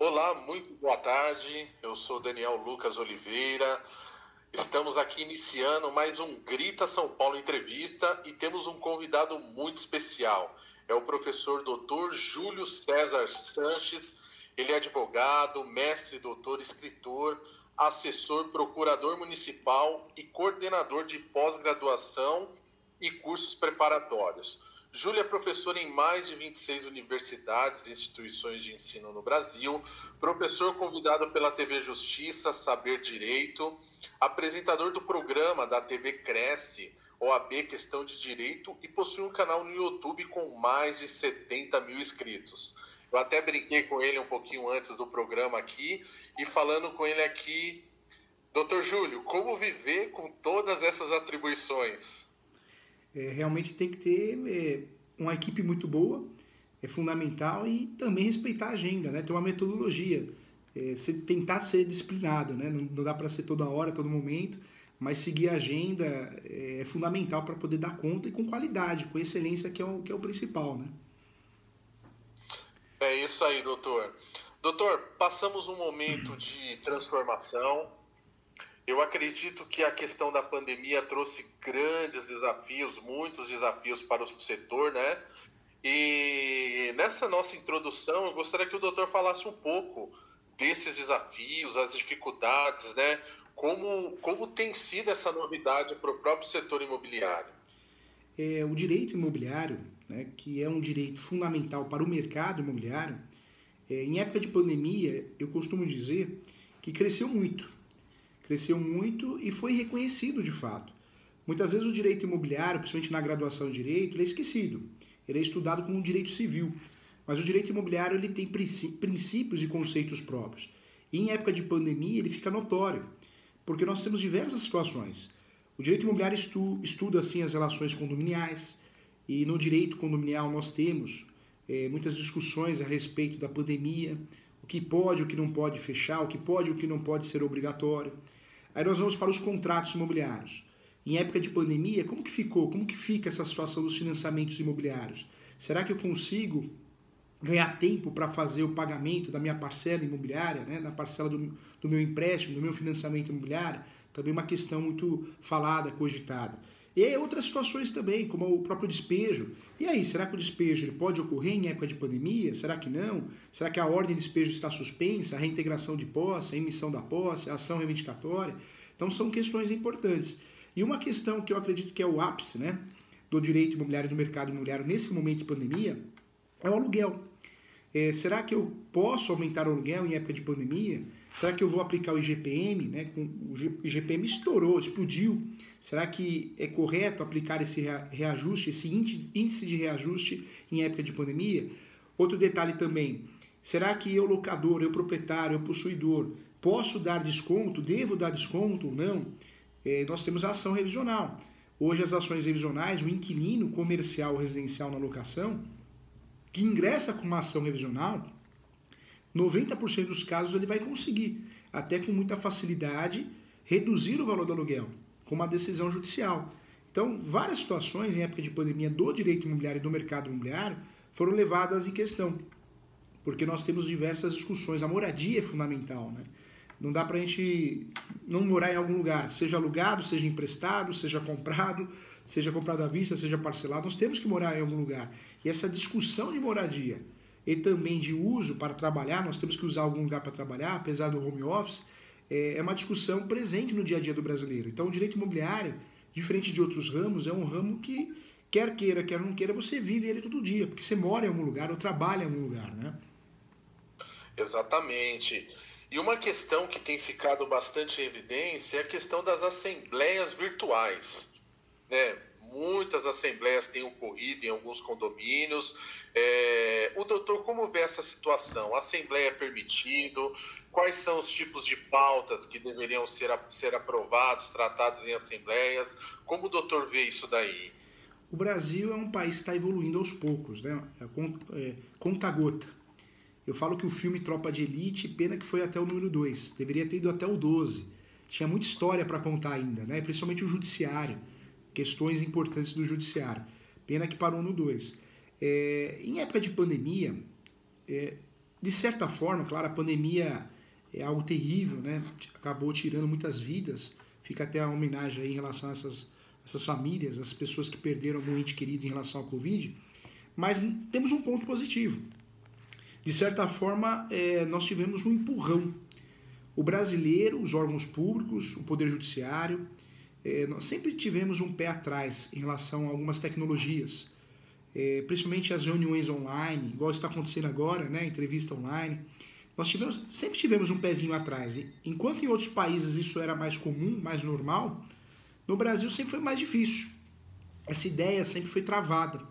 Olá, muito boa tarde. Eu sou Daniel Lucas Oliveira. Estamos aqui iniciando mais um Grita São Paulo Entrevista e temos um convidado muito especial. É o professor Dr. Júlio César Sanches. Ele é advogado, mestre, doutor, escritor, assessor, procurador municipal e coordenador de pós-graduação e cursos preparatórios. Júlia é professora em mais de 26 universidades e instituições de ensino no Brasil, professor convidado pela TV Justiça, Saber Direito, apresentador do programa da TV Cresce, OAB Questão de Direito, e possui um canal no YouTube com mais de 70 mil inscritos. Eu até brinquei com ele um pouquinho antes do programa aqui, e falando com ele aqui, Dr. Júlio, como viver com todas essas atribuições? Realmente tem que ter uma equipe muito boa, é fundamental, e também respeitar a agenda, né? Ter uma metodologia, tentar ser disciplinado, né? Não dá para ser toda hora, todo momento, mas seguir a agenda é fundamental para poder dar conta e com qualidade, com excelência, que é o principal, né? É isso aí, doutor. Doutor, passamos um momento de transformação. Eu acredito que a questão da pandemia trouxe grandes desafios, muitos desafios para o setor, né? E nessa nossa introdução, eu gostaria que o doutor falasse um pouco desses desafios, as dificuldades, né? Como tem sido essa novidade para o próprio setor imobiliário? O direito imobiliário, né, que é um direito fundamental para o mercado imobiliário, em época de pandemia, eu costumo dizer que cresceu muito e foi reconhecido de fato. Muitas vezes o direito imobiliário, principalmente na graduação de direito, ele é esquecido. Ele é estudado como um direito civil. Mas o direito imobiliário ele tem princípios e conceitos próprios. E em época de pandemia ele fica notório, porque nós temos diversas situações. O direito imobiliário estuda assim as relações condominiais, e no direito condominial nós temos muitas discussões a respeito da pandemia, o que pode, o que não pode fechar, o que pode e o que não pode ser obrigatório. Aí nós vamos para os contratos imobiliários. Em época de pandemia, como que ficou? Como que fica essa situação dos financiamentos imobiliários? Será que eu consigo ganhar tempo para fazer o pagamento da minha parcela imobiliária, né? Na parcela do meu empréstimo, do meu financiamento imobiliário? Também uma questão muito falada, cogitada. E aí outras situações também, como o próprio despejo. E aí, será que o despejo ele pode ocorrer em época de pandemia? Será que não? Será que a ordem de despejo está suspensa? A reintegração de posse, a emissão da posse, a ação reivindicatória? Então são questões importantes. E uma questão que eu acredito que é o ápice, né, do direito imobiliário e do mercado imobiliário nesse momento de pandemia é o aluguel. Será que eu posso aumentar o aluguel em época de pandemia? Será que eu vou aplicar o IGPM? Né? O IGPM estourou, explodiu. Será que é correto aplicar esse reajuste, esse índice de reajuste em época de pandemia? Outro detalhe também, será que eu locador, eu proprietário, eu possuidor, posso dar desconto? Devo dar desconto ou não? Nós temos a ação revisional. Hoje as ações revisionais, o inquilino comercial ou residencial na locação, que ingressa com uma ação revisional, 90% dos casos ele vai conseguir, até com muita facilidade, reduzir o valor do aluguel, com uma decisão judicial. Então, várias situações em época de pandemia do direito imobiliário e do mercado imobiliário foram levadas em questão, porque nós temos diversas discussões. A moradia é fundamental, né? Não dá para a gente não morar em algum lugar, seja alugado, seja emprestado, seja comprado à vista, seja parcelado. Nós temos que morar em algum lugar. E essa discussão de moradia e também de uso para trabalhar, nós temos que usar algum lugar para trabalhar, apesar do home office, é uma discussão presente no dia a dia do brasileiro. Então o direito imobiliário, diferente de outros ramos, é um ramo que, quer queira, quer não queira, você vive ele todo dia, porque você mora em algum lugar ou trabalha em algum lugar, né? Exatamente. E uma questão que tem ficado bastante em evidência é a questão das assembleias virtuais, né? Muitas assembleias têm ocorrido em alguns condomínios. O doutor, como vê essa situação? A assembleia é permitido? Quais são os tipos de pautas que deveriam ser aprovados, tratados em assembleias? Como o doutor vê isso daí? O Brasil é um país que está evoluindo aos poucos, né? Conta-gota. Eu falo que o filme Tropa de Elite, pena que foi até o número 2, deveria ter ido até o 12. Tinha muita história para contar ainda, né? Principalmente o judiciário, questões importantes do judiciário. Pena que parou no 2. Em época de pandemia, de certa forma, claro, a pandemia é algo terrível, né? Acabou tirando muitas vidas. Fica até a homenagem aí em relação a essas famílias, as pessoas que perderam algum ente querido em relação ao Covid. Mas temos um ponto positivo. De certa forma, nós tivemos um empurrão. O brasileiro, os órgãos públicos, o Poder Judiciário, nós sempre tivemos um pé atrás em relação a algumas tecnologias, principalmente as reuniões online, igual está acontecendo agora, né, entrevista online. Nós sempre tivemos um pezinho atrás. Enquanto em outros países isso era mais comum, mais normal, no Brasil sempre foi mais difícil. Essa ideia sempre foi travada.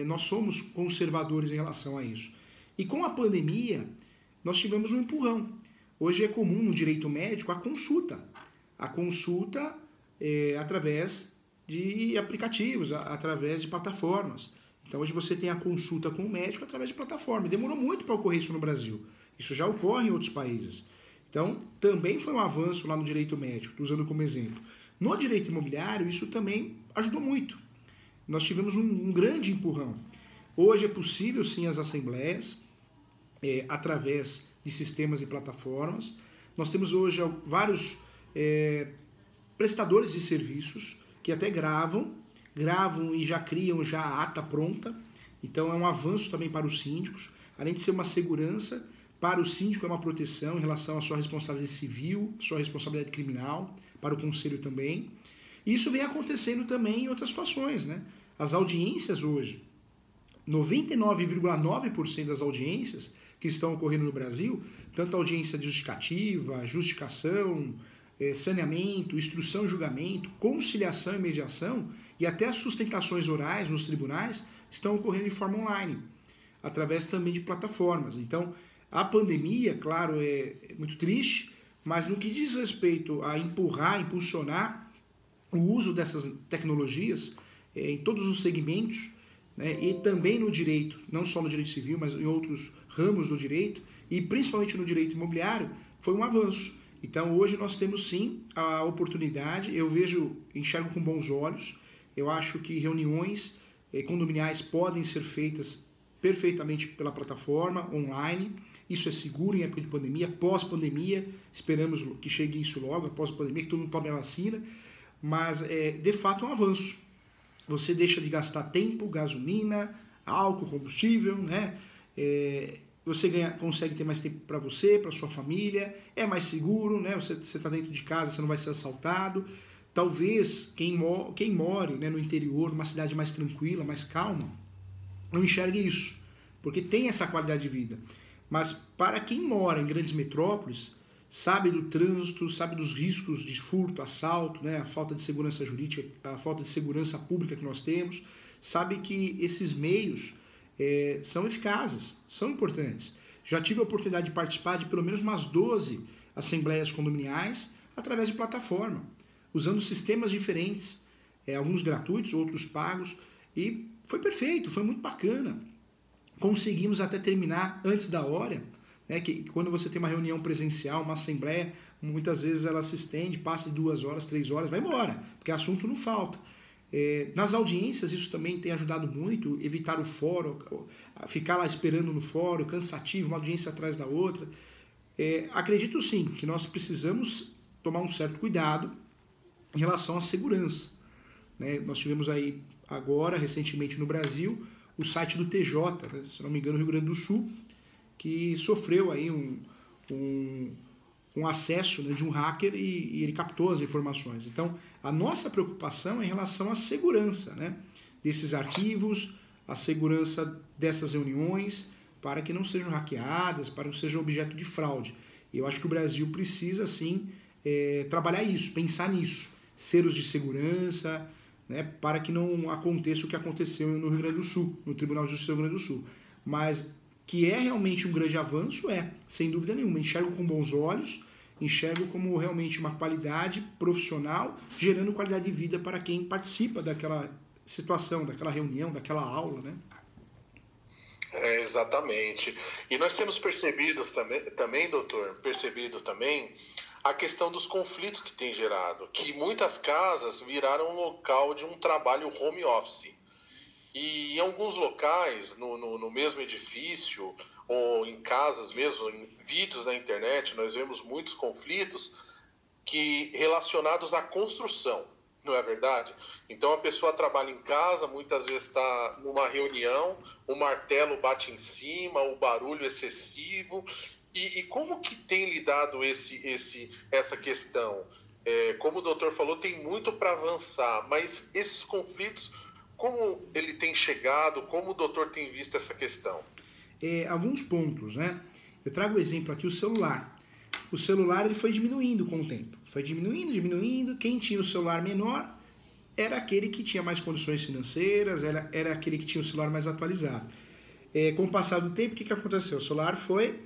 Nós somos conservadores em relação a isso. E com a pandemia, nós tivemos um empurrão. Hoje é comum no direito médico a consulta. A consulta através de aplicativos, através de plataformas. Então hoje você tem a consulta com o médico através de plataforma. Demorou muito para ocorrer isso no Brasil. Isso já ocorre em outros países. Então também foi um avanço lá no direito médico, estou usando como exemplo. No direito imobiliário isso também ajudou muito. Nós tivemos um grande empurrão. Hoje é possível sim as assembleias, através de sistemas e plataformas. Nós temos hoje vários prestadores de serviços que até gravam e já criam já a ata pronta. Então é um avanço também para os síndicos. Além de ser uma segurança, para o síndico é uma proteção em relação à sua responsabilidade civil, sua responsabilidade criminal, para o conselho também. E isso vem acontecendo também em outras situações, né? As audiências hoje, 99,9% das audiências que estão ocorrendo no Brasil, tanto a audiência justificativa, justificação, saneamento, instrução e julgamento, conciliação e mediação, e até as sustentações orais nos tribunais, estão ocorrendo de forma online, através também de plataformas. Então, a pandemia, claro, é muito triste, mas no que diz respeito a impulsionar o uso dessas tecnologias em todos os segmentos, né, e também no direito, não só no direito civil, mas em outros ramos do direito, e principalmente no direito imobiliário, foi um avanço. Então hoje nós temos sim a oportunidade, eu enxergo com bons olhos, eu acho que reuniões condominiais podem ser feitas perfeitamente pela plataforma, online, isso é seguro em época de pandemia, pós-pandemia, esperamos que chegue isso logo, pós-pandemia, que todo mundo tome a vacina, mas de fato é um avanço. Você deixa de gastar tempo, gasolina, álcool, combustível, né? Você consegue ter mais tempo para você, para sua família, é mais seguro, né? Você está dentro de casa, você não vai ser assaltado. Talvez quem more, né, no interior, numa cidade mais tranquila, mais calma, não enxergue isso, porque tem essa qualidade de vida. Mas para quem mora em grandes metrópoles, sabe do trânsito, sabe dos riscos de furto, assalto, né, a falta de segurança jurídica, a falta de segurança pública que nós temos, sabe que esses meios são eficazes, são importantes. Já tive a oportunidade de participar de pelo menos umas 12 assembleias condominiais através de plataforma, usando sistemas diferentes, alguns gratuitos, outros pagos, e foi perfeito, foi muito bacana. Conseguimos até terminar antes da hora, né, que quando você tem uma reunião presencial, uma assembleia, muitas vezes ela se estende, passa de 2 horas, 3 horas, vai embora, porque assunto não falta. Nas audiências isso também tem ajudado muito, evitar o fórum, ficar lá esperando no fórum, cansativo, uma audiência atrás da outra. Acredito sim que nós precisamos tomar um certo cuidado em relação à segurança, né? Nós tivemos aí agora, recentemente no Brasil, o site do TJ, né, se não me engano, Rio Grande do Sul, que sofreu aí um acesso, né, de um hacker e ele captou as informações. Então, a nossa preocupação é em relação à segurança, né, desses arquivos, a segurança dessas reuniões, para que não sejam hackeadas, para que não sejam objeto de fraude. E eu acho que o Brasil precisa, sim, trabalhar isso, pensar nisso, selos de segurança, né, para que não aconteça o que aconteceu no Rio Grande do Sul, no Tribunal de Justiça do Rio Grande do Sul. Mas que é realmente um grande avanço, sem dúvida nenhuma. Enxergo com bons olhos, enxergo como realmente uma qualidade profissional, gerando qualidade de vida para quem participa daquela situação, daquela reunião, daquela aula, né? Exatamente. E nós temos percebido também, doutor, a questão dos conflitos que tem gerado, que muitas casas viraram um local de um trabalho home office. E em alguns locais, no mesmo edifício, ou em casas mesmo, em vídeos na internet, nós vemos muitos conflitos relacionados à construção, não é verdade? Então a pessoa trabalha em casa, muitas vezes está numa reunião, o martelo bate em cima, o barulho excessivo. E como que tem lidado essa questão? Como o doutor falou, tem muito para avançar, mas esses conflitos, como ele tem chegado, como o doutor tem visto essa questão? Alguns pontos, né? Eu trago o exemplo aqui, o celular. O celular ele foi diminuindo com o tempo. Foi diminuindo. Quem tinha o celular menor era aquele que tinha mais condições financeiras, era aquele que tinha o celular mais atualizado. Com o passar do tempo, o que aconteceu? O celular foi,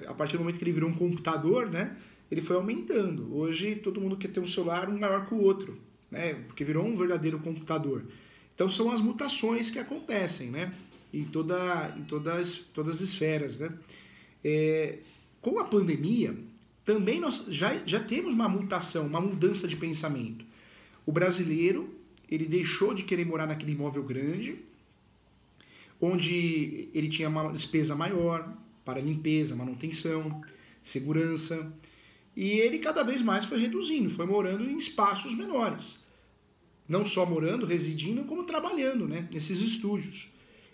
a partir do momento que ele virou um computador, né? Ele foi aumentando. Hoje todo mundo quer ter um celular um maior que o outro, né? Porque virou um verdadeiro computador. Então são as mutações que acontecem, né? Em todas as esferas, né? Com a pandemia, também nós já temos uma mutação, uma mudança de pensamento. O brasileiro, ele deixou de querer morar naquele imóvel grande, onde ele tinha uma despesa maior para limpeza, manutenção, segurança, e ele cada vez mais foi reduzindo, foi morando em espaços menores. Não só morando, residindo, como trabalhando, né, nesses estúdios.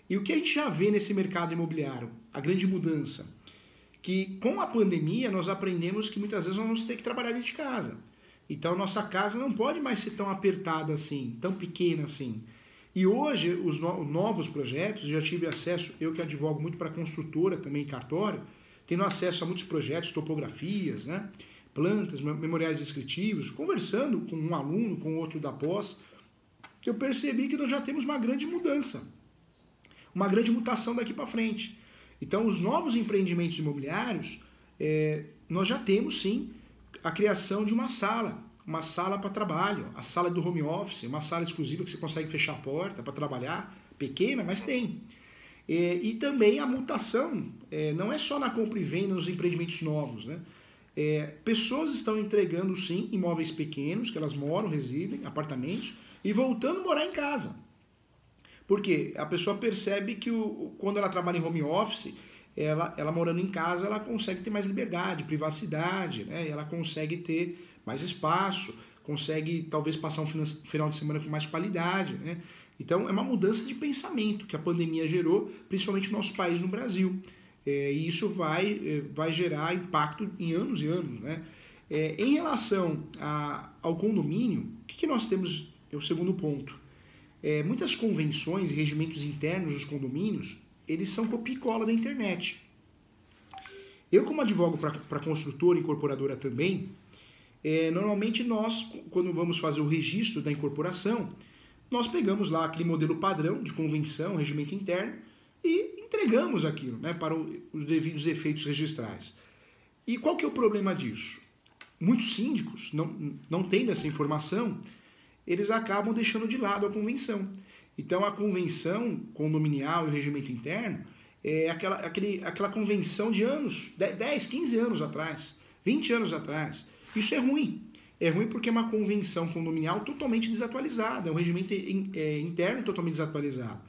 E o que a gente já vê nesse mercado imobiliário? A grande mudança. Que com a pandemia nós aprendemos que muitas vezes nós vamos ter que trabalhar dentro de casa. Então nossa casa não pode mais ser tão apertada assim, tão pequena assim. E hoje os novos projetos, já tive acesso, eu que advogo muito para construtora, também cartório, tendo acesso a muitos projetos, topografias, né, plantas, memoriais descritivos, conversando com um aluno, com outro da pós, que eu percebi que nós já temos uma grande mudança, uma grande mutação daqui para frente. Então, os novos empreendimentos imobiliários, nós já temos, sim, a criação de uma sala para trabalho, a sala do home office, uma sala exclusiva que você consegue fechar a porta para trabalhar, pequena, mas tem. E também a mutação, não é só na compra e venda nos empreendimentos novos, né? Pessoas estão entregando, sim, imóveis pequenos, que elas moram, residem, apartamentos, e voltando a morar em casa. Porque a pessoa percebe que quando ela trabalha em home office, ela morando em casa, ela consegue ter mais liberdade, privacidade, né? Ela consegue ter mais espaço, consegue talvez passar um final de semana com mais qualidade, né? Então é uma mudança de pensamento que a pandemia gerou, principalmente no nosso país, no Brasil. E isso vai gerar impacto em anos e anos, né? Em relação ao condomínio, o que nós temos, é o segundo ponto. Muitas convenções e regimentos internos dos condomínios, eles são copia e cola da internet. Eu, como advogo para construtora e incorporadora também, normalmente nós, quando vamos fazer o registro da incorporação, nós pegamos lá aquele modelo padrão de convenção, regimento interno, e entregamos aquilo, né, para os devidos efeitos registrais. E qual que é o problema disso? Muitos síndicos, não tendo essa informação, eles acabam deixando de lado a convenção. Então a convenção condominial e o regimento interno é aquela convenção de anos, 10, 15 anos atrás, 20 anos atrás. Isso é ruim. É ruim porque é uma convenção condominial totalmente desatualizada, é um regimento interno totalmente desatualizado.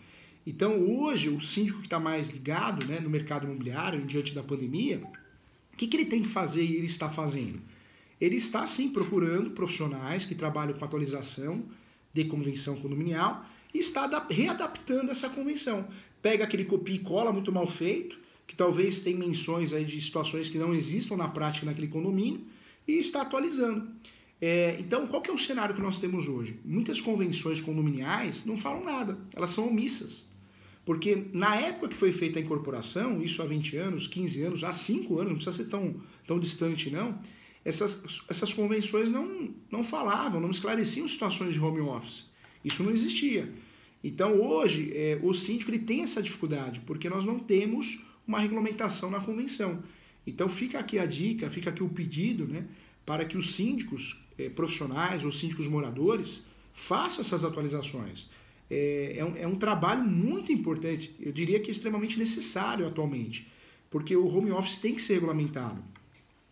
Então hoje o síndico que está mais ligado, né, no mercado imobiliário, diante da pandemia, o que ele tem que fazer e ele está fazendo? Ele está sim procurando profissionais que trabalham com atualização de convenção condominial e está readaptando essa convenção. Pega aquele copia e cola muito mal feito, que talvez tem menções aí de situações que não existam na prática naquele condomínio, e está atualizando. Então, qual que é o cenário que nós temos hoje? Muitas convenções condominiais não falam nada, elas são omissas. Porque na época que foi feita a incorporação, isso há 20 anos, 15 anos, há 5 anos, não precisa ser tão distante não, essas convenções não falavam, não esclareciam situações de home office. Isso não existia. Então hoje o síndico ele tem essa dificuldade, porque nós não temos uma regulamentação na convenção. Então fica aqui a dica, fica aqui o pedido, né, para que os síndicos profissionais ou síndicos moradores façam essas atualizações. É um trabalho muito importante, eu diria que extremamente necessário atualmente, porque o home office tem que ser regulamentado.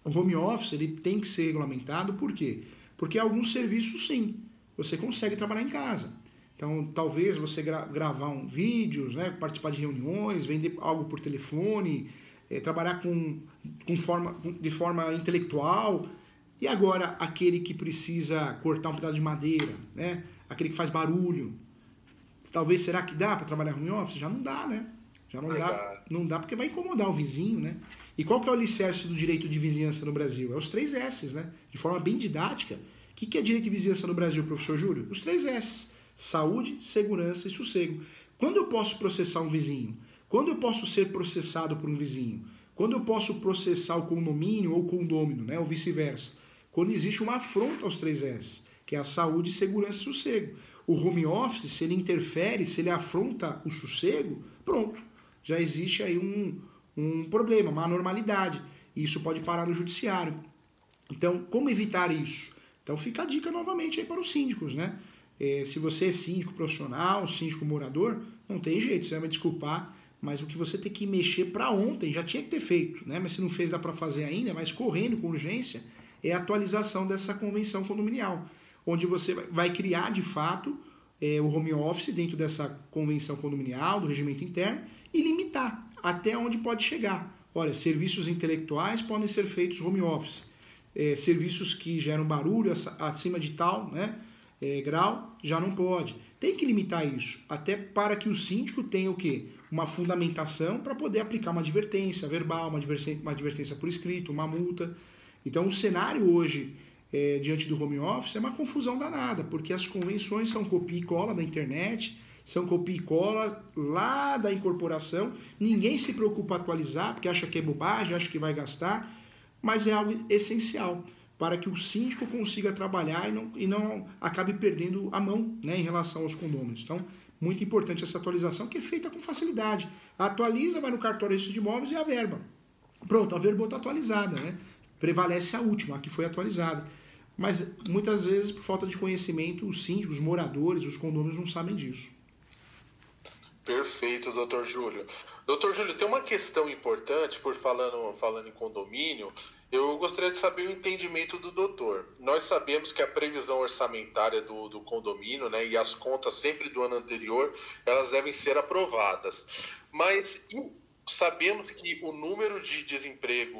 O home office ele tem que ser regulamentado, por quê? Porque alguns serviços sim, você consegue trabalhar em casa. Então, talvez você gravar vídeos, né, participar de reuniões, vender algo por telefone, trabalhar de forma intelectual. E agora, aquele que precisa cortar um pedaço de madeira, né, aquele que faz barulho, talvez, será que dá para trabalhar home office? Já não dá, né? Já não dá porque vai incomodar o vizinho, né? E qual que é o alicerce do direito de vizinhança no Brasil? É os 3 S's, né? De forma bem didática. O que é direito de vizinhança no Brasil, professor Júlio? Os 3 S's. Saúde, segurança e sossego. Quando eu posso processar um vizinho? Quando eu posso ser processado por um vizinho? Quando eu posso processar o condomínio ou o condômino, né? Ou vice-versa? Quando existe uma afronta aos 3 S's, que é a saúde, segurança e sossego. O home office, se ele interfere, se ele afronta o sossego, pronto. Já existe aí um problema, uma anormalidade. E isso pode parar no judiciário. Então, como evitar isso? Então, fica a dica novamente aí para os síndicos, né? Se você é síndico profissional, síndico morador, não tem jeito, você vai me desculpar, mas o que você tem que mexer para ontem já tinha que ter feito, né? Mas se não fez, dá para fazer ainda, mas correndo com urgência, é a atualização dessa convenção condominial, onde você vai criar de fato o home office dentro dessa convenção condominial, do regimento interno, e limitar até onde pode chegar. Olha, serviços intelectuais podem ser feitos home office, serviços que geram barulho acima de tal, né, grau, já não pode. Tem que limitar isso, até para que o síndico tenha o quê? Uma fundamentação para poder aplicar uma advertência verbal, uma advertência por escrito, uma multa. Então, o cenário hoje, diante do home office, é uma confusão danada, porque as convenções são copia e cola da internet, são copia e cola lá da incorporação, ninguém se preocupa a atualizar, porque acha que é bobagem, acha que vai gastar, mas é algo essencial para que o síndico consiga trabalhar e não acabe perdendo a mão, né, em relação aos condôminos. Então, muito importante essa atualização, que é feita com facilidade. Atualiza, vai no cartório de imóveis e a verba. Pronto, a verba está atualizada, né? Prevalece a última, a que foi atualizada. Mas, muitas vezes, por falta de conhecimento, os síndicos, os moradores, os condôminos não sabem disso. Perfeito, doutor Júlio. Doutor Júlio, tem uma questão importante, falando em condomínio, eu gostaria de saber o entendimento do doutor. Nós sabemos que a previsão orçamentária do condomínio, né, e as contas sempre do ano anterior, elas devem ser aprovadas. Mas sabemos que o número de desemprego,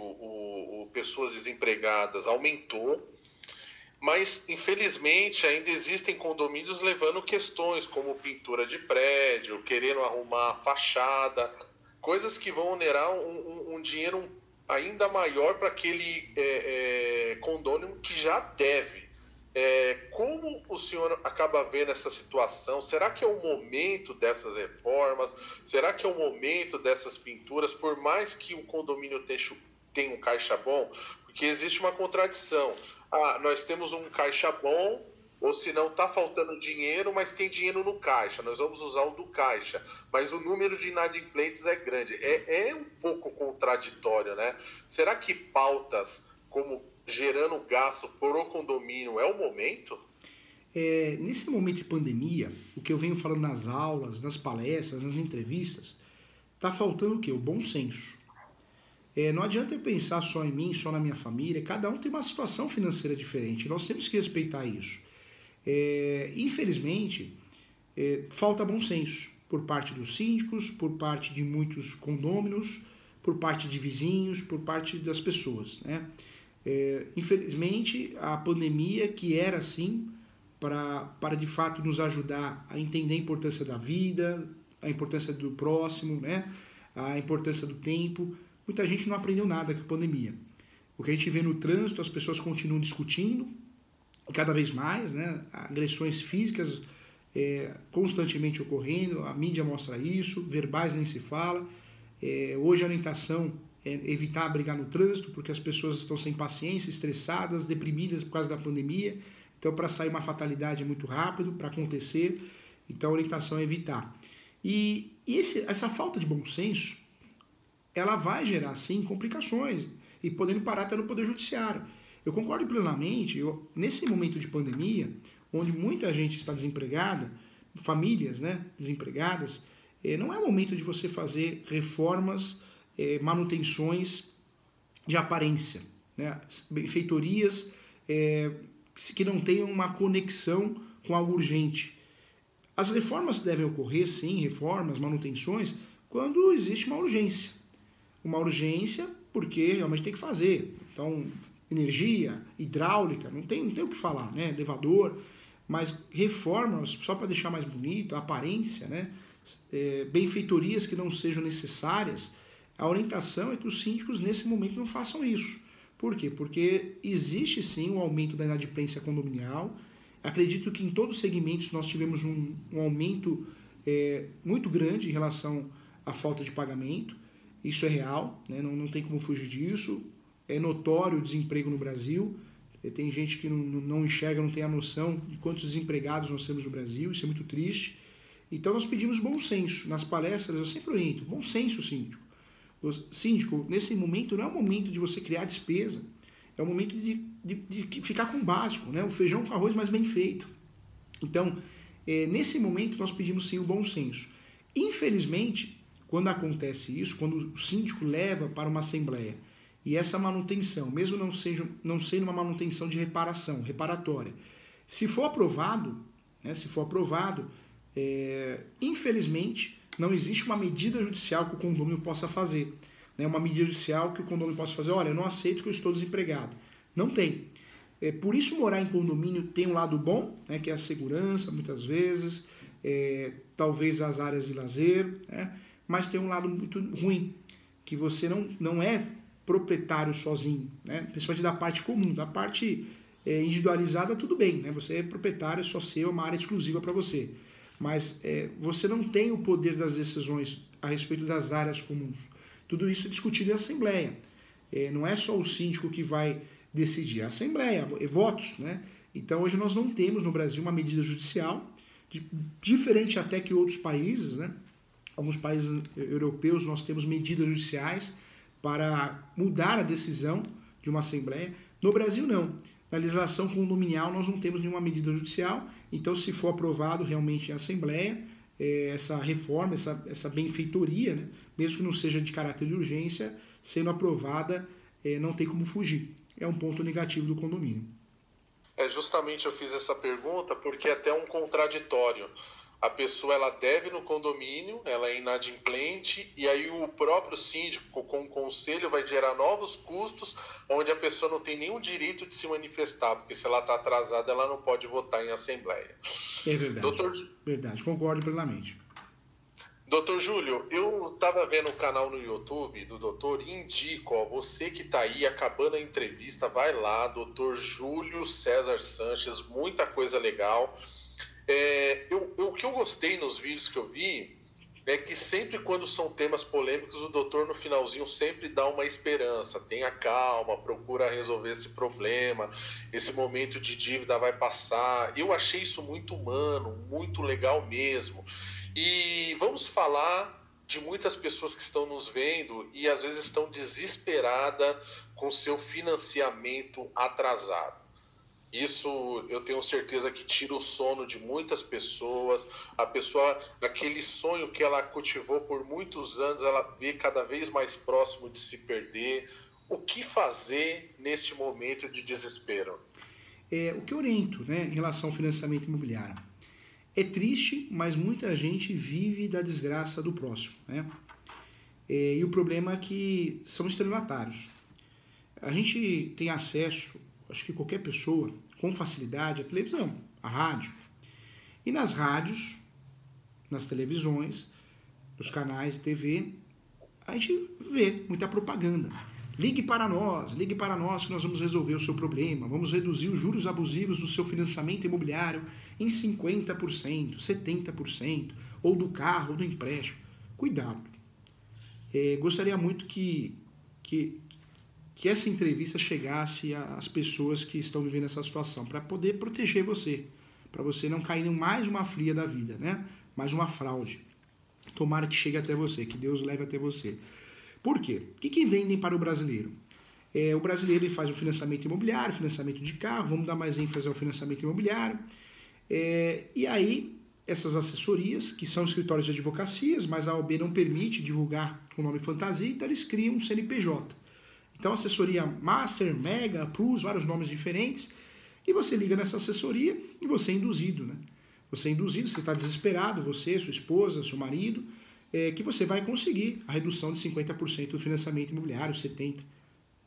pessoas desempregadas aumentou, mas, infelizmente, ainda existem condomínios levando questões como pintura de prédio, querendo arrumar a fachada, coisas que vão onerar um dinheiro ainda maior para aquele condômino que já deve. Como o senhor acaba vendo essa situação? Será que é o momento dessas reformas? Será que é o momento dessas pinturas? Por mais que o condomínio tenha um caixa bom, porque existe uma contradição. Nós temos um caixa bom, ou se não está faltando dinheiro, mas tem dinheiro no caixa. Nós vamos usar o do caixa, mas o número de inadimplentes é grande. É um pouco contraditório, né? Será que pautas como gerando gasto por o condomínio é o momento? Nesse momento de pandemia, o que eu venho falando nas aulas, nas palestras, nas entrevistas, está faltando o quê? O bom senso. Não adianta eu pensar só em mim, só na minha família, cada um tem uma situação financeira diferente, nós temos que respeitar isso. Infelizmente, falta bom senso por parte dos síndicos, por parte de muitos condôminos, por parte de vizinhos, por parte das pessoas, né? Infelizmente, a pandemia, que era assim, para de fato nos ajudar a entender a importância da vida, a importância do próximo, né? A importância do tempo, muita gente não aprendeu nada com a pandemia. O que a gente vê no trânsito, as pessoas continuam discutindo, cada vez mais, né? Agressões físicas constantemente ocorrendo, a mídia mostra isso, verbais nem se fala. Hoje a orientação é evitar brigar no trânsito, porque as pessoas estão sem paciência, estressadas, deprimidas por causa da pandemia. Então, para sair uma fatalidade é muito rápido, para acontecer. Então, a orientação é evitar. E essa falta de bom senso, ela vai gerar, sim, complicações, e podendo parar até no Poder Judiciário. Eu concordo plenamente, nesse momento de pandemia, onde muita gente está desempregada, famílias, né, desempregadas, não é o momento de você fazer reformas, manutenções de aparência, né, benfeitorias que não tenham uma conexão com algo urgente. As reformas devem ocorrer, sim, reformas, manutenções, quando existe uma urgência. Uma urgência porque realmente tem que fazer. Então, energia, hidráulica, não tem o que falar, né? Elevador, mas reformas, só para deixar mais bonito, a aparência, né? Benfeitorias que não sejam necessárias, a orientação é que os síndicos nesse momento não façam isso. Por quê? Porque existe sim um aumento da inadimplência condominial. Acredito que em todos os segmentos nós tivemos um aumento muito grande em relação à falta de pagamento. Isso é real, né? Não tem como fugir disso. É notório o desemprego no Brasil. Tem gente que não enxerga, não tem a noção de quantos desempregados nós temos no Brasil. Isso é muito triste. Então nós pedimos bom senso. Nas palestras eu sempre oriento, bom senso, síndico. O síndico, nesse momento, não é o momento de você criar despesa. É o momento de ficar com o básico, né? O feijão com arroz mais bem feito. Então, nesse momento nós pedimos sim o bom senso. Infelizmente, quando acontece isso, quando o síndico leva para uma assembleia e essa manutenção, mesmo não sendo uma manutenção de reparatória, se for aprovado, né, infelizmente, não existe uma medida judicial que o condomínio possa fazer. Né, uma medida judicial que o condomínio possa fazer, olha, eu não aceito que eu estou desempregado. Não tem. Por isso morar em condomínio tem um lado bom, né, que é a segurança, muitas vezes, talvez as áreas de lazer, né, mas tem um lado muito ruim, que você não é proprietário sozinho, né? Principalmente da parte comum, da parte individualizada tudo bem, né? Você é proprietário, é só seu, é uma área exclusiva para você, mas você não tem o poder das decisões a respeito das áreas comuns. Tudo isso é discutido em assembleia, não é só o síndico que vai decidir, a assembleia, votos, né? Então hoje nós não temos no Brasil uma medida judicial, diferente até que outros países, né? Alguns países europeus nós temos medidas judiciais para mudar a decisão de uma assembleia. No Brasil não. Na legislação condominial nós não temos nenhuma medida judicial, então se for aprovado realmente em assembleia, essa reforma, essa benfeitoria, né, mesmo que não seja de caráter de urgência, sendo aprovada, não tem como fugir. É um ponto negativo do condomínio. Justamente eu fiz essa pergunta porque é até um contraditório. A pessoa ela deve no condomínio, ela é inadimplente e aí o próprio síndico com o conselho vai gerar novos custos onde a pessoa não tem nenhum direito de se manifestar, porque se ela está atrasada ela não pode votar em assembleia. É verdade, verdade, concordo plenamente. Doutor Júlio, eu estava vendo o canal no YouTube do doutor e indico, você que está aí acabando a entrevista, vai lá, doutor Júlio César Sanches, muita coisa legal. O que eu gostei nos vídeos que eu vi é que sempre quando são temas polêmicos, o doutor no finalzinho sempre dá uma esperança, tenha calma, procura resolver esse problema, esse momento de dívida vai passar. Eu achei isso muito humano, muito legal mesmo. E vamos falar de muitas pessoas que estão nos vendo e às vezes estão desesperadas com seu financiamento atrasado. Isso eu tenho certeza que tira o sono de muitas pessoas. A pessoa, aquele sonho que ela cultivou por muitos anos, ela vê cada vez mais próximo de se perder. O que fazer neste momento de desespero? O que eu oriento, né, em relação ao financiamento imobiliário? É triste, mas muita gente vive da desgraça do próximo, né? E o problema é que são estelionatários. A gente tem acesso, acho que qualquer pessoa, com facilidade, à televisão, à rádio. E nas rádios, nas televisões, nos canais de TV, a gente vê muita propaganda. Ligue para nós que nós vamos resolver o seu problema, vamos reduzir os juros abusivos do seu financiamento imobiliário em 50%, 70%, ou do carro, ou do empréstimo. Cuidado. Gostaria muito que essa entrevista chegasse às pessoas que estão vivendo essa situação, para poder proteger você, para você não cair em mais uma fria da vida, né? Mais uma fraude. Tomara que chegue até você, que Deus leve até você. Por quê? O que vendem para o brasileiro? O brasileiro ele faz o financiamento imobiliário, financiamento de carro, vamos dar mais ênfase ao financiamento imobiliário. E aí, essas assessorias, que são escritórios de advocacias, mas a OAB não permite divulgar com nome fantasia, então eles criam um CNPJ. Então, assessoria Master, Mega, Plus, vários nomes diferentes, e você liga nessa assessoria e você é induzido, né? Você é induzido, você está desesperado, você, sua esposa, seu marido, que você vai conseguir a redução de 50% do financiamento imobiliário, 70%.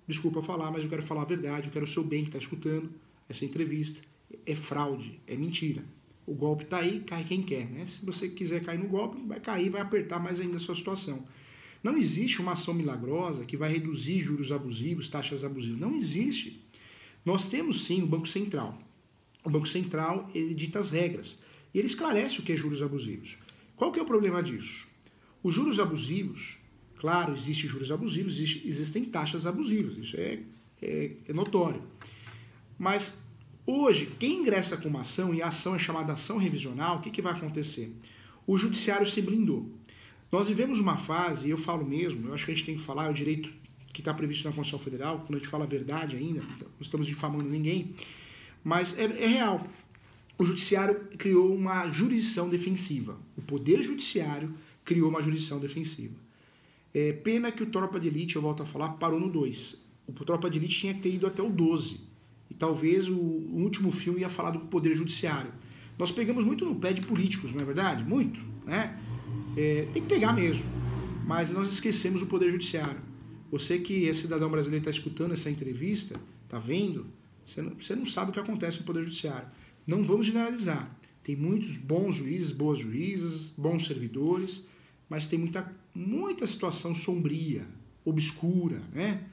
Desculpa falar, mas eu quero falar a verdade, eu quero o seu bem que está escutando essa entrevista. É fraude, é mentira. O golpe está aí, cai quem quer, né? Se você quiser cair no golpe, vai cair, vai apertar mais ainda a sua situação. Não existe uma ação milagrosa que vai reduzir juros abusivos, taxas abusivas. Não existe. Nós temos sim o Banco Central. O Banco Central, ele dita as regras. E ele esclarece o que é juros abusivos. Qual que é o problema disso? Os juros abusivos, claro, existem juros abusivos, existem taxas abusivas. Isso é notório. Mas hoje, quem ingressa com uma ação, e a ação é chamada ação revisional, o que vai acontecer? O judiciário se blindou. Nós vivemos uma fase, e eu falo mesmo, eu acho que a gente tem que falar, é o direito que está previsto na Constituição Federal, quando a gente fala a verdade ainda, não estamos difamando ninguém, mas é real. O judiciário criou uma jurisdição defensiva. O poder judiciário criou uma jurisdição defensiva. Pena que o Tropa de Elite, eu volto a falar, parou no 2. O Tropa de Elite tinha que ter ido até o 12. E talvez o último filme ia falar do poder judiciário. Nós pegamos muito no pé de políticos, não é verdade? Muito, né? Tem que pegar mesmo. Mas nós esquecemos o poder judiciário. Você que é cidadão brasileiro e está escutando essa entrevista, está vendo, você não sabe o que acontece no poder judiciário. Não vamos generalizar. Tem muitos bons juízes, boas juízas, bons servidores, mas tem muita situação sombria, obscura, né?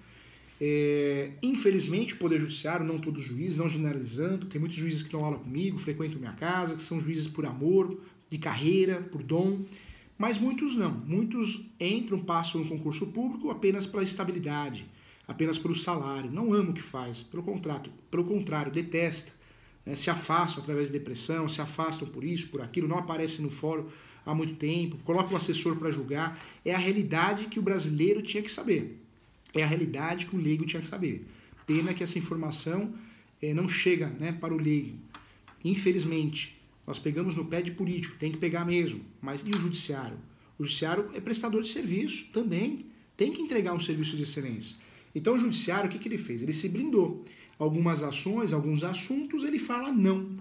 Infelizmente, o Poder Judiciário, não todos os juízes, não generalizando, tem muitos juízes que dão aula comigo, frequentam minha casa, que são juízes por amor, de carreira, por dom, mas muitos não. Muitos entram, passam no concurso público apenas pela estabilidade, apenas pelo salário, não ama o que faz, pelo contrário, detesta, né? Se afastam através de depressão, se afastam por isso, por aquilo, não aparecem no fórum há muito tempo, colocam um assessor para julgar. É a realidade que o brasileiro tinha que saber. É a realidade que o leigo tinha que saber. Pena que essa informação não chega, né, para o leigo. Infelizmente, nós pegamos no pé de político, tem que pegar mesmo. Mas e o judiciário? O judiciário é prestador de serviço também. Tem que entregar um serviço de excelência. Então o judiciário, o que ele fez? Ele se blindou. Algumas ações, alguns assuntos, ele fala não.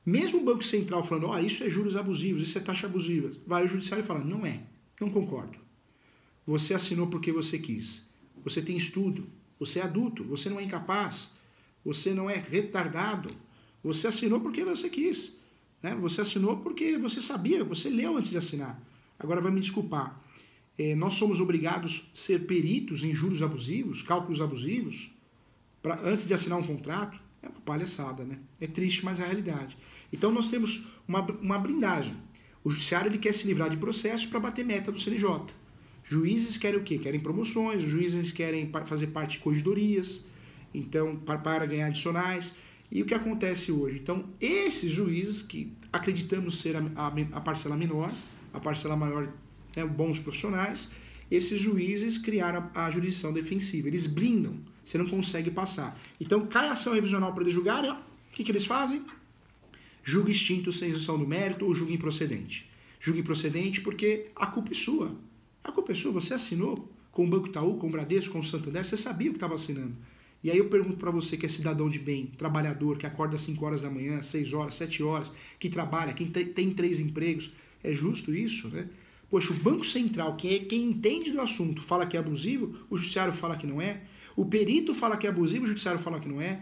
Mesmo o Banco Central falando, isso é juros abusivos, isso é taxa abusiva. Vai o judiciário e fala, não é, não concordo. Você assinou porque você quis. Você tem estudo, você é adulto, você não é incapaz, você não é retardado. Você assinou porque você quis. Né? Você assinou porque você sabia, você leu antes de assinar. Agora vai me desculpar. Nós somos obrigados a ser peritos em juros abusivos, cálculos abusivos, antes de assinar um contrato. É uma palhaçada, né? É triste, mas é a realidade. Então nós temos uma blindagem. O judiciário ele quer se livrar de processos para bater meta do CNJ. Juízes querem o quê? Querem promoções, os juízes querem fazer parte de corregedorias, então, para ganhar adicionais. E o que acontece hoje? Então, esses juízes que acreditamos ser a parcela menor, a parcela maior, né, bons profissionais, esses juízes criaram a jurisdição defensiva. Eles blindam, você não consegue passar. Então, cai a ação revisional para eles julgarem, o que eles fazem? Julga extinto sem execução do mérito ou julga improcedente. Julga improcedente porque a culpa é sua. A culpa é sua, você assinou com o Banco Itaú, com o Bradesco, com o Santander, você sabia o que estava assinando. E aí eu pergunto para você que é cidadão de bem, trabalhador, que acorda às 5 horas da manhã, 6 horas, 7 horas, que trabalha, que tem 3 empregos, é justo isso, né? Poxa, o Banco Central, que é quem entende do assunto, fala que é abusivo, o judiciário fala que não é, o perito fala que é abusivo, o judiciário fala que não é,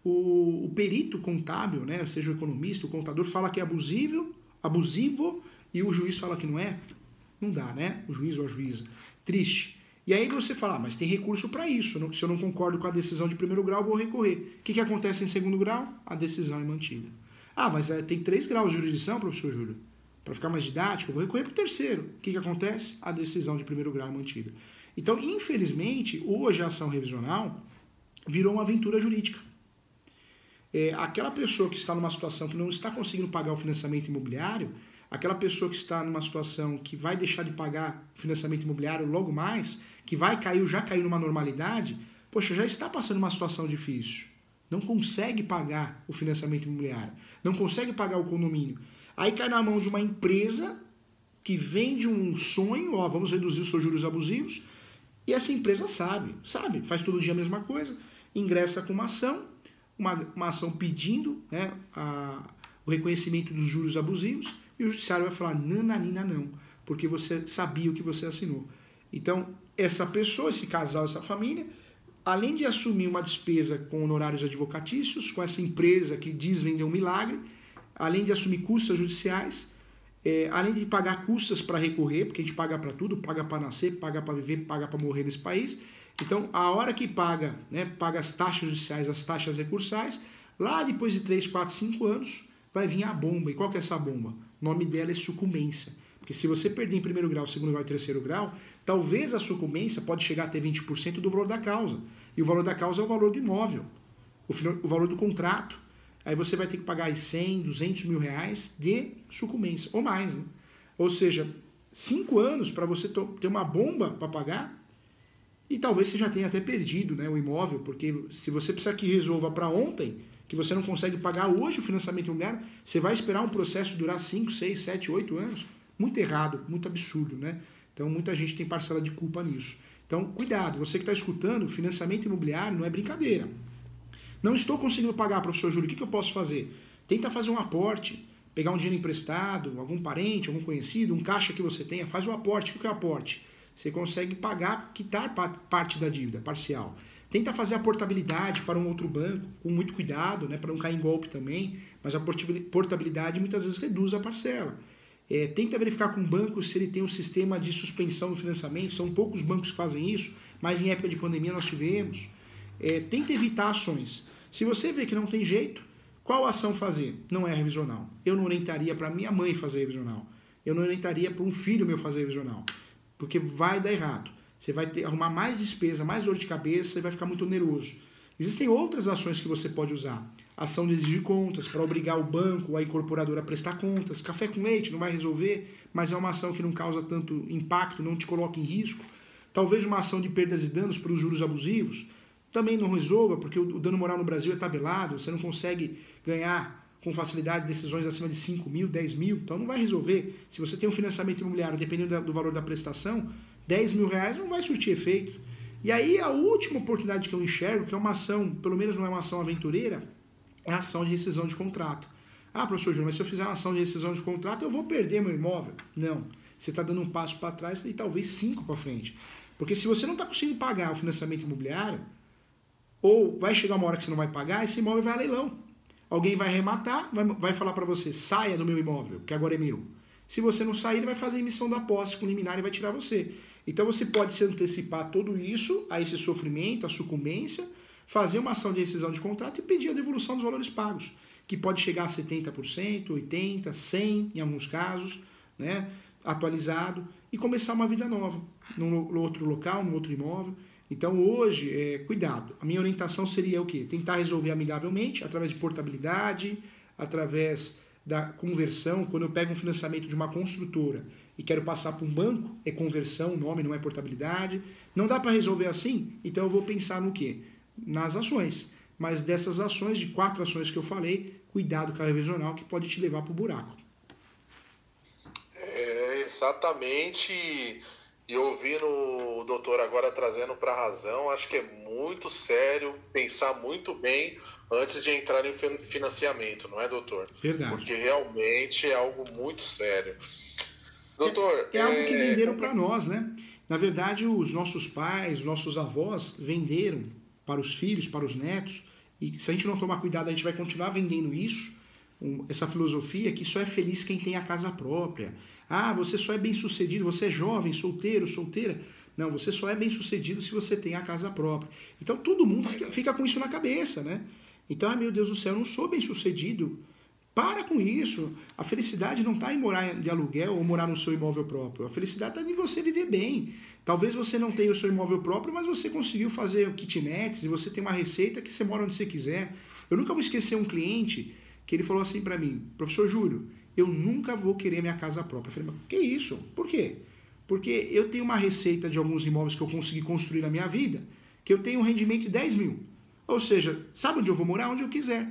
o perito contábil, né, seja o economista, o contador, fala que é abusivo, e o juiz fala que não é. Não dá, né? O juiz ou a juíza. Triste. E aí você fala, mas tem recurso para isso. Se eu não concordo com a decisão de primeiro grau, eu vou recorrer. O que acontece em segundo grau? A decisão é mantida. Mas tem 3 graus de jurisdição, professor Júlio? Para ficar mais didático, eu vou recorrer para o terceiro. O que acontece? A decisão de primeiro grau é mantida. Então, infelizmente, hoje a ação revisional virou uma aventura jurídica. Aquela pessoa que está numa situação que não está conseguindo pagar o financiamento imobiliário, aquela pessoa que está numa situação que vai deixar de pagar financiamento imobiliário logo mais, que já caiu numa normalidade, poxa, já está passando uma situação difícil. Não consegue pagar o financiamento imobiliário, não consegue pagar o condomínio. Aí cai na mão de uma empresa que vende um sonho, vamos reduzir os seus juros abusivos, e essa empresa sabe, faz todo dia a mesma coisa, ingressa com uma ação pedindo, né, o reconhecimento dos juros abusivos, e o judiciário vai falar nananina não, porque você sabia o que você assinou. Então, essa pessoa, esse casal, essa família, além de assumir uma despesa com honorários advocatícios, com essa empresa que diz vender um milagre, além de assumir custas judiciais, além de pagar custas para recorrer, porque a gente paga para tudo, paga para nascer, paga para viver, paga para morrer nesse país. Então, a hora que paga, né, paga as taxas judiciais, as taxas recursais, lá depois de 3, 4, 5 anos, vai vir a bomba. E qual que é essa bomba? O nome dela é sucumbência. Porque se você perder em primeiro grau, segundo grau e terceiro grau, talvez a sucumbência pode chegar a ter 20% do valor da causa. E o valor da causa é o valor do imóvel, o valor do contrato. Aí você vai ter que pagar 100, 200 mil reais de sucumbência, ou mais. Né? Ou seja, 5 anos para você ter uma bomba para pagar, e talvez você já tenha até perdido, né, o imóvel, porque se você precisar que resolva para ontem, que você não consegue pagar hoje o financiamento imobiliário, você vai esperar um processo durar 5, 6, 7, 8 anos. Muito errado, muito absurdo, né? Então muita gente tem parcela de culpa nisso. Então cuidado, você que está escutando, financiamento imobiliário não é brincadeira. Não estou conseguindo pagar, professor Júlio, o que eu posso fazer? Tenta fazer um aporte, pegar um dinheiro emprestado, algum parente, algum conhecido, um caixa que você tenha, faz o aporte. O que é o aporte? Você consegue pagar, quitar parte da dívida, parcial. Tenta fazer a portabilidade para um outro banco, com muito cuidado, né, para não cair em golpe também, mas a portabilidade muitas vezes reduz a parcela. Tenta verificar com o banco se ele tem um sistema de suspensão do financiamento, são poucos bancos que fazem isso, mas em época de pandemia nós tivemos. Tenta evitar ações. Se você vê que não tem jeito, qual ação fazer? Não é revisional. Eu não orientaria para minha mãe fazer revisional. Eu não orientaria para um filho meu fazer revisional, porque vai dar errado. Você vai arrumar mais despesa, mais dor de cabeça e vai ficar muito oneroso. Existem outras ações que você pode usar. Ação de exigir contas, para obrigar o banco ou a incorporadora a prestar contas. Café com leite não vai resolver, mas é uma ação que não causa tanto impacto, não te coloca em risco. Talvez uma ação de perdas e danos para os juros abusivos também não resolva, porque o dano moral no Brasil é tabelado, você não consegue ganhar com facilidade decisões acima de 5 mil, 10 mil, então não vai resolver. Se você tem um financiamento imobiliário, dependendo do valor da prestação, 10 mil reais não vai surtir efeito. E aí a última oportunidade que eu enxergo, que é uma ação, pelo menos não é uma ação aventureira, é a ação de rescisão de contrato. Ah, professor Júnior, mas se eu fizer uma ação de rescisão de contrato, eu vou perder meu imóvel. Não, você está dando um passo para trás e talvez 5 para frente. Porque se você não está conseguindo pagar o financiamento imobiliário, ou vai chegar uma hora que você não vai pagar, esse imóvel vai a leilão. Alguém vai arrematar, vai falar para você, saia do meu imóvel, que agora é meu. Se você não sair, ele vai fazer a emissão da posse com liminar e vai tirar você. Então você pode se antecipar tudo isso, a esse sofrimento, a sucumbência, fazer uma ação de rescisão de contrato e pedir a devolução dos valores pagos, que pode chegar a 70%, 80%, 100% em alguns casos, né, atualizado, e começar uma vida nova, num outro local, num outro imóvel. Então hoje, cuidado. A minha orientação seria o quê? Tentar resolver amigavelmente, através de portabilidade, através da conversão. Quando eu pego um financiamento de uma construtora e quero passar para um banco, é conversão, o nome não é portabilidade. Não dá para resolver assim? Então eu vou pensar no quê? Nas ações. Mas dessas ações, de 4 ações que eu falei, cuidado com a revisional que pode te levar para o buraco. Exatamente. E ouvindo o doutor agora trazendo para a razão, acho que é muito sério pensar muito bem antes de entrar em financiamento, não é, doutor? Verdade. Porque realmente é algo muito sério. Doutor... É algo que venderam para nós, né? Na verdade, os nossos pais, os nossos avós venderam para os filhos, para os netos, e se a gente não tomar cuidado, a gente vai continuar vendendo isso, essa filosofia que só é feliz quem tem a casa própria. Ah, você só é bem-sucedido, você é jovem, solteiro, solteira. Não, você só é bem-sucedido se você tem a casa própria. Então todo mundo fica com isso na cabeça, né? Então, meu Deus do céu, eu não sou bem-sucedido. Para com isso. A felicidade não está em morar de aluguel ou morar no seu imóvel próprio. A felicidade está em você viver bem. Talvez você não tenha o seu imóvel próprio, mas você conseguiu fazer kitnets e você tem uma receita que você mora onde você quiser. Eu nunca vou esquecer um cliente que ele falou assim para mim, professor Júlio, eu nunca vou querer minha casa própria. Eu falei, mas que isso? Por quê? Porque eu tenho uma receita de alguns imóveis que eu consegui construir na minha vida, que eu tenho um rendimento de 10 mil. Ou seja, sabe onde eu vou morar? Onde eu quiser.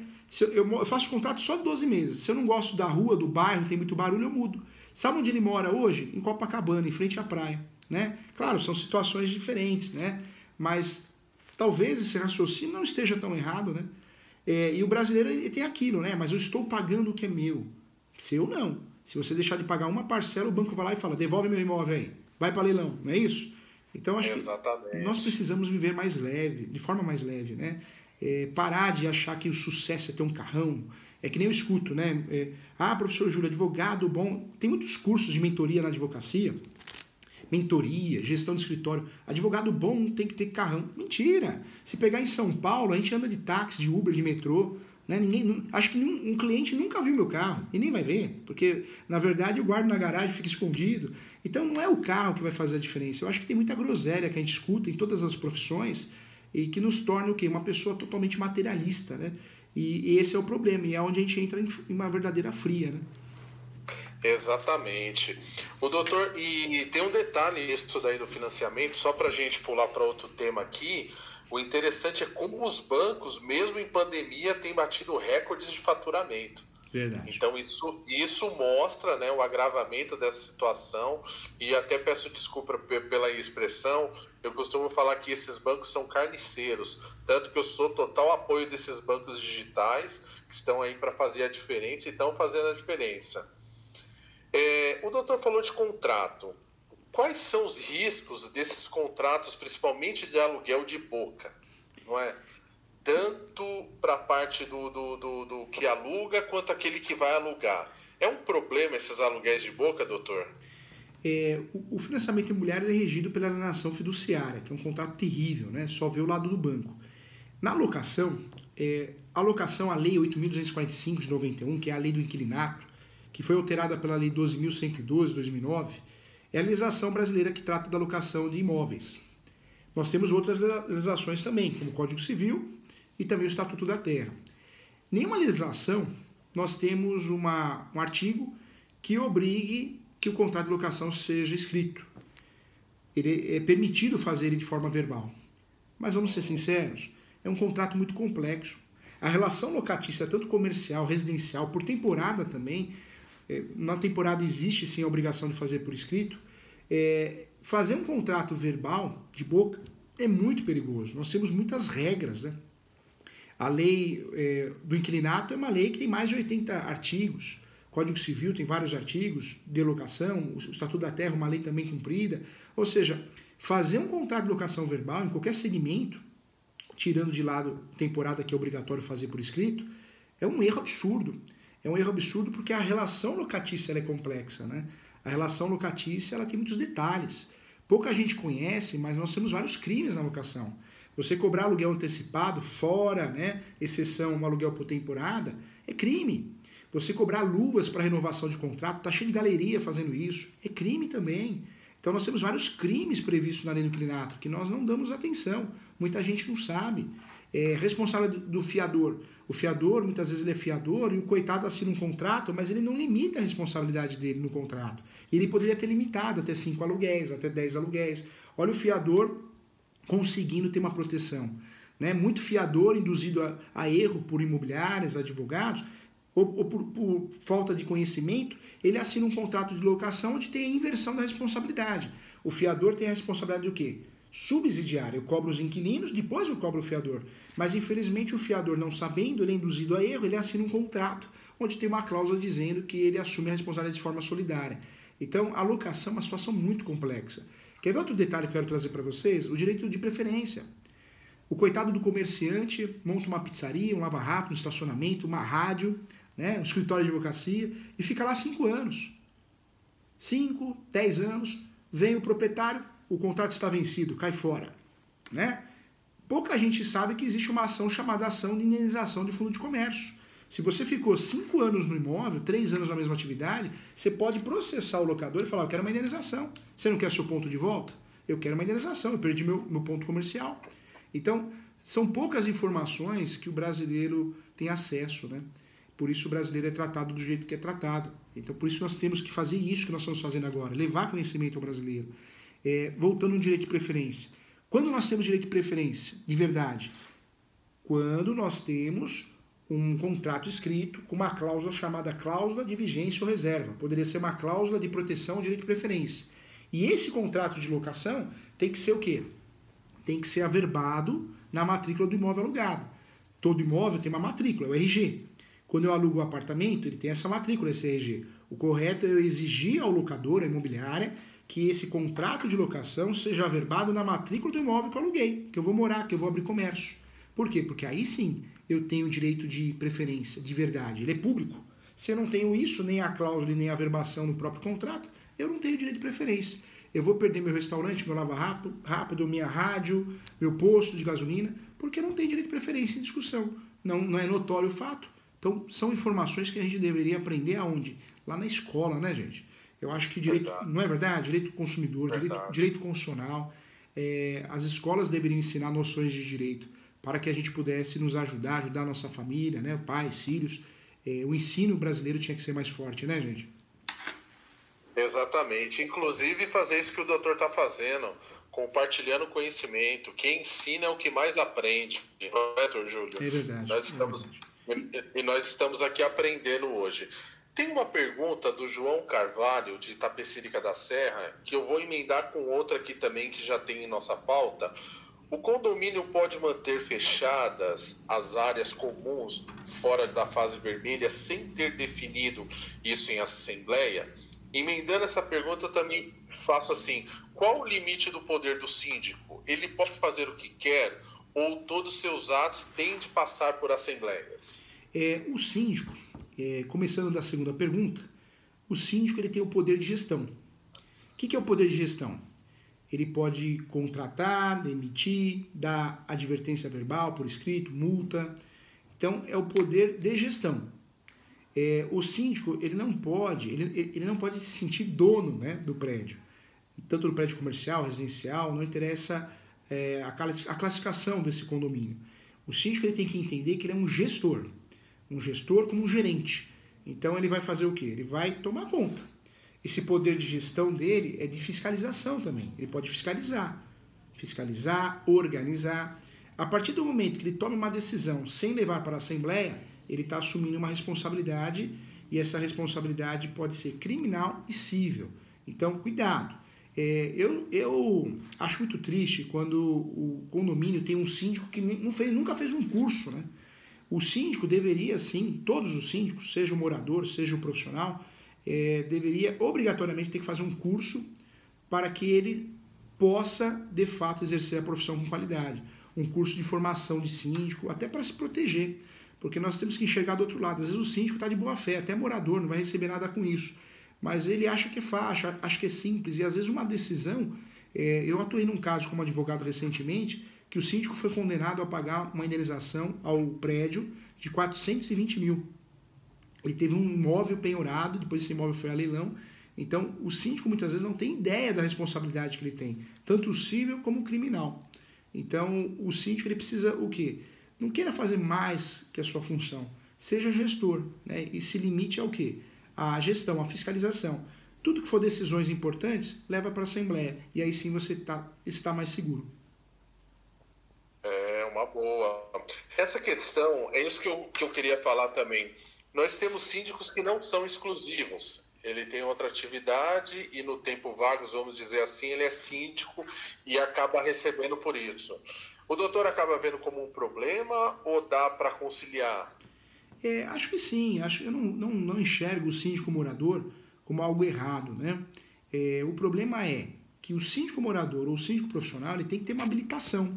Eu faço contrato só de 12 meses. Se eu não gosto da rua, do bairro, tem muito barulho, eu mudo. Sabe onde ele mora hoje? Em Copacabana, em frente à praia. Né? Claro, são situações diferentes, né? Mas talvez esse raciocínio não esteja tão errado, né? E o brasileiro ele tem aquilo, né? Mas eu estou pagando o que é meu. Seu não. Se você deixar de pagar uma parcela, o banco vai lá e fala, devolve meu imóvel aí, vai para leilão, não é isso? Então acho que nós precisamos viver mais leve, de forma mais leve, né? Parar de achar que o sucesso é ter um carrão. É que nem eu escuto, né? Professor Júlio, advogado bom. Tem muitos cursos de mentoria na advocacia. Mentoria, gestão de escritório. Advogado bom tem que ter carrão. Mentira! Se pegar em São Paulo, a gente anda de táxi, de Uber, de metrô. Né? Acho que um cliente nunca viu meu carro e nem vai ver, porque na verdade eu guardo na garagem, fica escondido. Então não é o carro que vai fazer a diferença. Eu acho que tem muita groselha que a gente escuta em todas as profissões e que nos torna o quê? Uma pessoa totalmente materialista, né? E esse é o problema, e é onde a gente entra em uma verdadeira fria, né? Exatamente. O doutor, e tem um detalhe isso daí do financiamento, só para a gente pular para outro tema aqui. O interessante é como os bancos, mesmo em pandemia, têm batido recordes de faturamento. Verdade. Então isso mostra, né, o agravamento dessa situação, e até peço desculpa pela expressão, eu costumo falar que esses bancos são carniceiros, tanto que eu sou total apoio desses bancos digitais que estão aí para fazer a diferença e estão fazendo a diferença. O doutor falou de contrato. Quais são os riscos desses contratos, principalmente de aluguel de boca? Não é? Tanto para a parte do que aluga, quanto aquele que vai alugar. É um problema esses aluguéis de boca, doutor? O financiamento imobiliário é regido pela alienação fiduciária, que é um contrato terrível, né? Só vê o lado do banco. Na locação, a Lei 8.245 de 91, que é a lei do inquilinato, que foi alterada pela Lei 12.112 de 2009, é a legislação brasileira que trata da locação de imóveis. Nós temos outras legislações também, como o Código Civil e também o Estatuto da Terra. Nenhuma legislação nós temos um artigo que obrigue que o contrato de locação seja escrito. Ele é permitido fazer ele de forma verbal. Mas vamos ser sinceros, é um contrato muito complexo. A relação locatícia, tanto comercial, residencial, por temporada também, na temporada existe sim a obrigação de fazer por escrito. Fazer um contrato verbal, de boca, é muito perigoso. Nós temos muitas regras, né? A lei do inquilinato é uma lei que tem mais de 80 artigos. O Código Civil tem vários artigos de locação. O Estatuto da Terra é uma lei também cumprida. Ou seja, fazer um contrato de locação verbal em qualquer segmento, tirando de lado a temporada que é obrigatório fazer por escrito, é um erro absurdo. É um erro absurdo porque a relação locatícia ela é complexa, né? A relação locatícia ela tem muitos detalhes. Pouca gente conhece, mas nós temos vários crimes na locação. Você cobrar aluguel antecipado, fora, né, exceção aluguel por temporada, é crime. Você cobrar luvas para renovação de contrato, tá cheio de galeria fazendo isso, é crime também. Então nós temos vários crimes previstos na lei do inquilinato que nós não damos atenção. Muita gente não sabe. Responsável do fiador. O fiador, muitas vezes ele é fiador e o coitado assina um contrato, mas ele não limita a responsabilidade dele no contrato. Ele poderia ter limitado até 5 aluguéis, até 10 aluguéis. Olha o fiador conseguindo ter uma proteção. Né? Muito fiador induzido a erro por imobiliárias, advogados, ou por falta de conhecimento, ele assina um contrato de locação onde tem a inversão da responsabilidade. O fiador tem a responsabilidade do quê? Subsidiária. Eu cobro os inquilinos, depois eu cobro o fiador. Mas, infelizmente, o fiador, não sabendo, ele é induzido a erro, ele assina um contrato onde tem uma cláusula dizendo que ele assume a responsabilidade de forma solidária. Então, a locação é uma situação muito complexa. Quer ver outro detalhe que eu quero trazer para vocês? O direito de preferência. O coitado do comerciante monta uma pizzaria, um lava-rápido, um estacionamento, uma rádio, né, um escritório de advocacia, e fica lá 5 anos. 5, 10 anos, vem o proprietário, o contrato está vencido, cai fora. Né? Pouca gente sabe que existe uma ação chamada ação de indenização de fundo de comércio. Se você ficou 5 anos no imóvel, 3 anos na mesma atividade, você pode processar o locador e falar, eu quero uma indenização. Você não quer seu ponto de volta? Eu quero uma indenização, eu perdi meu ponto comercial. Então, são poucas informações que o brasileiro tem acesso, né? Por isso o brasileiro é tratado do jeito que é tratado. Então, por isso nós temos que fazer isso que nós estamos fazendo agora, levar conhecimento ao brasileiro. Voltando ao direito de preferência. Quando nós temos direito de preferência, de verdade? Quando nós temos um contrato escrito com uma cláusula chamada cláusula de vigência ou reserva. Poderia ser uma cláusula de proteção ao direito de preferência. E esse contrato de locação tem que ser o quê? Tem que ser averbado na matrícula do imóvel alugado. todo imóvel tem uma matrícula, o RG. Quando eu alugo o apartamento, ele tem essa matrícula, esse RG. O correto é eu exigir ao locador, à imobiliária, que esse contrato de locação seja averbado na matrícula do imóvel que eu aluguei, que eu vou morar, que eu vou abrir comércio. Por quê? Porque aí sim eu tenho o direito de preferência, de verdade. Ele é público. Se eu não tenho isso, nem a cláusula, nem a averbação no próprio contrato, eu não tenho direito de preferência. Eu vou perder meu restaurante, meu lava-rápido, minha rádio, meu posto de gasolina, porque não tem direito de preferência em discussão. Não é notório o fato. Então, são informações que a gente deveria aprender aonde? Lá na escola, né, gente? Eu acho que direito, não é verdade? Direito do consumidor, direito constitucional. As escolas deveriam ensinar noções de direito para que a gente pudesse nos ajudar a nossa família, né? Pais, filhos. O ensino brasileiro tinha que ser mais forte, né, gente? Exatamente. Inclusive fazer isso que o doutor está fazendo, compartilhando conhecimento. Quem ensina é o que mais aprende, não é, doutor Júlio? É verdade. Nós estamos aqui aprendendo hoje. Tem uma pergunta do João Carvalho, de Itapecerica da Serra, que eu vou emendar com outra aqui também, que já tem em nossa pauta. O condomínio pode manter fechadas as áreas comuns fora da fase vermelha sem ter definido isso em assembleia? Emendando essa pergunta, eu também faço assim: qual o limite do poder do síndico? Ele pode fazer o que quer ou todos os seus atos têm de passar por assembleias? O síndico, começando da segunda pergunta, o síndico ele tem o poder de gestão. O que é o poder de gestão? Ele pode contratar, demitir, dar advertência verbal por escrito, multa. Então, é o poder de gestão. O síndico ele não pode se sentir dono, né, do prédio. Tanto no prédio comercial, residencial, não interessa a classificação desse condomínio. O síndico ele tem que entender que ele é um gestor como um gerente. Então, ele vai fazer o quê? Ele vai tomar conta. Esse poder de gestão dele é de fiscalização também. Ele pode fiscalizar, organizar. A partir do momento que ele toma uma decisão sem levar para a Assembleia, ele está assumindo uma responsabilidade e essa responsabilidade pode ser criminal e cível. Então, cuidado. Eu acho muito triste quando o condomínio tem um síndico que nunca fez um curso, né? O síndico deveria, sim, todos os síndicos, seja o morador, seja o profissional, deveria obrigatoriamente ter que fazer um curso para que ele possa, de fato, exercer a profissão com qualidade. Um curso de formação de síndico, até para se proteger, porque nós temos que enxergar do outro lado. Às vezes o síndico está de boa fé, até morador, não vai receber nada com isso, mas ele acha que é fácil, acha que é simples, e às vezes uma decisão... eu atuei num caso como advogado recentemente, que o síndico foi condenado a pagar uma indenização ao prédio de 420 mil. Ele teve um imóvel penhorado, depois esse imóvel foi a leilão. Então, o síndico muitas vezes não tem ideia da responsabilidade que ele tem, tanto civil como criminal. Então, o síndico ele precisa o quê? Não queira fazer mais que a sua função. Seja gestor, né? E se limite ao quê? A gestão, a fiscalização. Tudo que for decisões importantes, leva para a Assembleia. E aí sim você está mais seguro. É uma boa. Essa questão, é isso que eu queria falar também. Nós temos síndicos que não são exclusivos. Ele tem outra atividade e no tempo vago, vamos dizer assim, ele é síndico e acaba recebendo por isso. O doutor acaba vendo como um problema ou dá para conciliar? Acho que sim. Eu não enxergo o síndico morador como algo errado, né? O problema é que o síndico morador ou o síndico profissional ele tem que ter uma habilitação.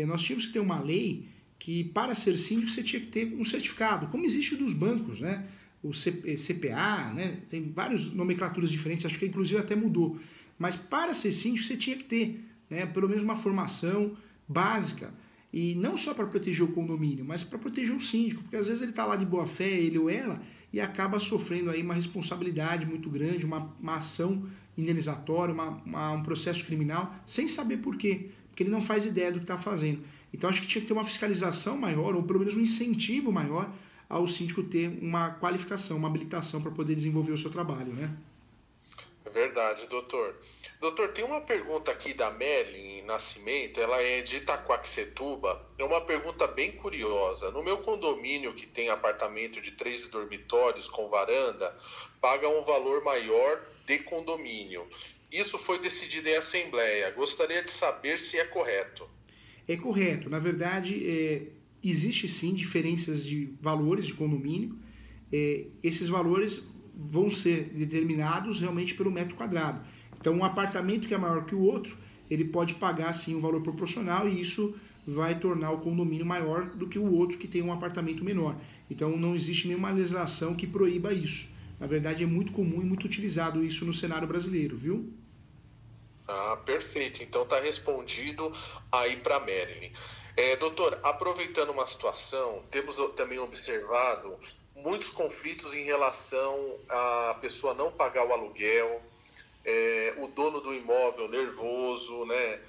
Nós tínhamos que ter uma lei que para ser síndico você tinha que ter um certificado, como existe dos bancos, né? O CPA, né? Tem várias nomenclaturas diferentes, acho que inclusive até mudou. Mas para ser síndico você tinha que ter, né, pelo menos uma formação básica. E não só para proteger o condomínio, mas para proteger o síndico, porque às vezes ele está lá de boa fé, ele ou ela, e acaba sofrendo aí uma responsabilidade muito grande, uma ação indenizatória, um processo criminal, sem saber por quê, porque ele não faz ideia do que está fazendo. Então acho que tinha que ter uma fiscalização maior, ou pelo menos um incentivo maior ao síndico ter uma qualificação, uma habilitação para poder desenvolver o seu trabalho, né? É verdade, doutor. Doutor, tem uma pergunta aqui da Merlin Nascimento, ela é de Itaquaquecetuba, é uma pergunta bem curiosa. No meu condomínio, que tem apartamento de 3 dormitórios com varanda, paga um valor maior de condomínio. Isso foi decidido em assembleia. Gostaria de saber se é correto. É correto. Na verdade, existe sim diferenças de valores de condomínio. Esses valores vão ser determinados realmente pelo metro quadrado. Então, um apartamento que é maior que o outro, ele pode pagar sim um valor proporcional e isso vai tornar o condomínio maior do que o outro que tem um apartamento menor. Então, não existe nenhuma legislação que proíba isso. Na verdade, é muito comum e muito utilizado isso no cenário brasileiro, viu? Ah, perfeito. Então tá respondido aí para Marilyn. Doutor, aproveitando uma situação, temos também observado muitos conflitos em relação à pessoa não pagar o aluguel, o dono do imóvel nervoso, né?